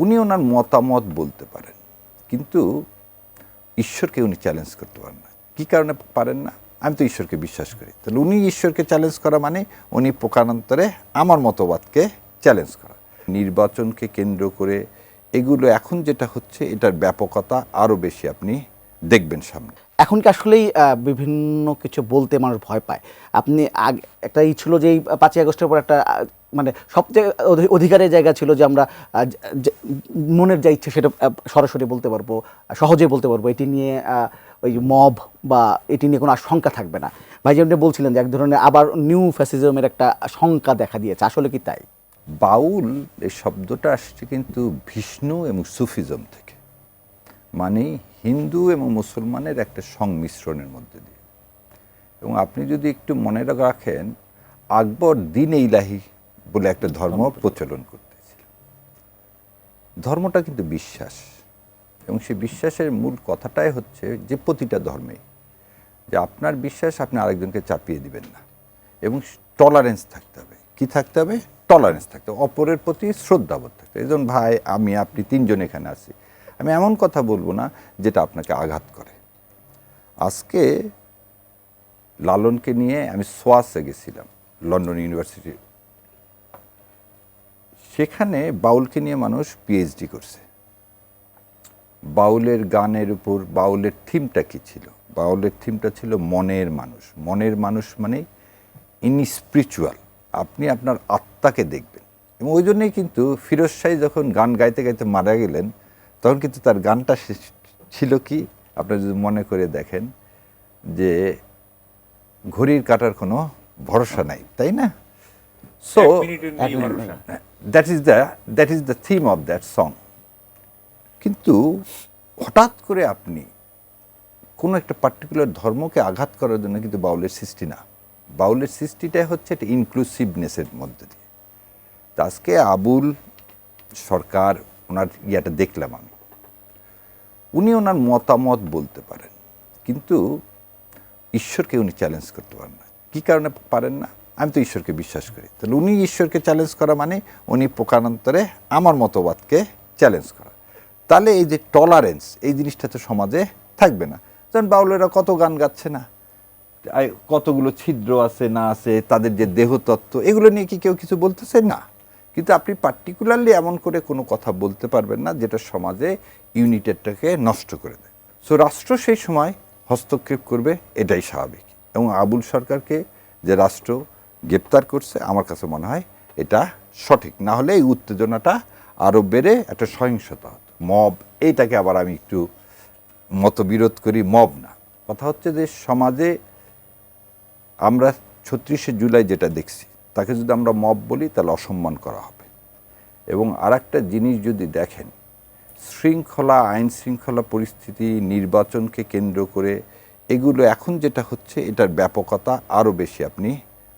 উনি ওনার মতামত বলতে পারেন, কিন্তু ঈশ্বরকে উনি চ্যালেঞ্জ করতে পারেন না। কী কারণে পারেন না? আমি তো ঈশ্বরকে বিশ্বাস করি। তাহলে উনি ঈশ্বরকে চ্যালেঞ্জ করা মানে উনি প্রকারান্তরে আমার মতবাদকে চ্যালেঞ্জ করা। নির্বাচনকে কেন্দ্র করে এগুলো এখন যেটা হচ্ছে এটার ব্যাপকতা আরও বেশি আপনি দেখবেন সামনে। এখন কি আসলেই বিভিন্ন কিছু বলতে মানুষ ভয় পায়? আপনি একটা ছিল যে এই ৫ই আগস্টের পর একটা মানে সবচেয়ে অধিকারের জায়গা ছিল যে আমরা মনের যা ইচ্ছে সেটা সরাসরি বলতে পারবো, সহজে বলতে পারবো। এটি নিয়ে ওই মব বা এটি নিয়ে কোনো আশঙ্কা থাকবে না। ভাইজান আপনি বলছিলেন যে এক ধরনের আবার নিউ ফ্যাসিজমের একটা শঙ্কা দেখা দিয়েছে, আসলে কি তাই? বাউল এই শব্দটা আসছে কিন্তু বিষ্ণু এবং সুফিজম থেকে, মানে হিন্দু এবং মুসলমানের একটা সংমিশ্রণের মধ্যে দিয়ে। এবং আপনি যদি একটু মনে রাখেন, আকবর দিন ইলাহি বলে একটা ধর্ম প্রচলন করতেছিল। ধর্মটা কিন্তু বিশ্বাস, এবং সেই বিশ্বাসের মূল কথাটাই হচ্ছে যে প্রতিটা ধর্মে যে আপনার বিশ্বাস আপনি আরেকজনকে চাপিয়ে দিবেন না, এবং টলারেন্স থাকতে হবে। কি থাকতে হবে? টলারেন্স থাকতে হবে, অপরের প্রতি শ্রদ্ধাবোধ থাকতে হবে। এই ভাই আমি আপনি তিনজন এখানে আছি, আমি এমন কথা বলবো না যেটা আপনাকে আঘাত করে। আজকে লালনকে নিয়ে আমি সোয়াসে গেছিলাম, লন্ডন ইউনিভার্সিটি। সেখানে বাউলকে নিয়ে মানুষ পিএইচডি করছে। বাউলের গানের উপর বাউলের থিমটা কী ছিল? বাউলের থিমটা ছিল মনের মানুষ। মনের মানুষ মানে ইনস্পিরিচুয়াল, আপনি আপনার আত্মাকে দেখবেন। এবং ওই জন্যই কিন্তু ফিরোজ শাহী যখন গান গাইতে গাইতে মারা গেলেন, তখন কিন্তু তার গানটা ছিল কি, আপনারা যদি মনে করে দেখেন যে ঘড়ির কাটার কোনো ভরসা নাই, তাই না? So that is the theme of that song. কিন্তু হঠাৎ করে আপনি কোনো একটা পার্টিকুলার ধর্মকে আঘাত করার জন্য কিন্তু বাউলের সৃষ্টি না। বাউলের সৃষ্টিটাই হচ্ছে একটা ইনক্লুসিভনেসের মধ্যে দিয়ে। তো আজকে আবুল সরকার ওনার ইয়াটা দেখলাম আমি, উনি ওনার মতামত বলতে পারেন, কিন্তু ঈশ্বরকে উনি চ্যালেঞ্জ করতে পারেন না। কী কারণে পারেন না? আমি তো ঈশ্বরকে বিশ্বাস করি। তাহলে উনি ঈশ্বরকে চ্যালেঞ্জ করা মানে উনি প্রকারান্তরে আমার মতবাদকে চ্যালেঞ্জ করা। তাহলে এই যে টলারেন্স, এই জিনিসটা তো সমাজে থাকবে না। যেমন বাউলেরা কত গান গাচ্ছে না, কতগুলো ছিদ্র আছে না আছে, তাদের যে দেহতত্ত্ব, এগুলো নিয়ে কি কেউ কিছু বলতেছে না? কিন্তু আপনি পার্টিকুলারলি এমন করে কোনো কথা বলতে পারবেন না যেটা সমাজে ইউনিটেডটাকে নষ্ট করে দেয়। সো রাষ্ট্র সেই সময় হস্তক্ষেপ করবে, এটাই স্বাভাবিক। এবং আবুল সরকারকে যে রাষ্ট্র গ্রেপ্তার করছে, আমার কাছে মনে হয় এটা সঠিক। না হলে এই উত্তেজনাটা আরও বেড়ে একটা সহিংসতা হতো, মব। এইটাকে আবার আমি একটু মতবিরোধ করি, মব না। কথা হচ্ছে যে সমাজে আমরা ৩৬শে জুলাই যেটা দেখছি, তাকে যদি আমরা মব বলি তাহলে অসম্মান করা হবে। এবং আর একটা জিনিস যদি দেখেন, শৃঙ্খলা, আইন শৃঙ্খলা পরিস্থিতি, নির্বাচনকে কেন্দ্র করে এগুলো এখন যেটা হচ্ছে এটার ব্যাপকতা আরও বেশি আপনি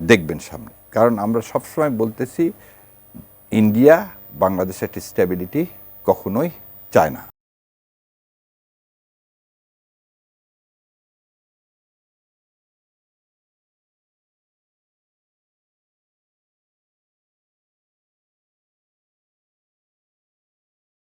দেখবেন সামনে। কারণ আমরা সবসময় বলতেছি ইন্ডিয়া বাংলাদেশের একটা স্ট্যাবিলিটি কখনোই চায় না।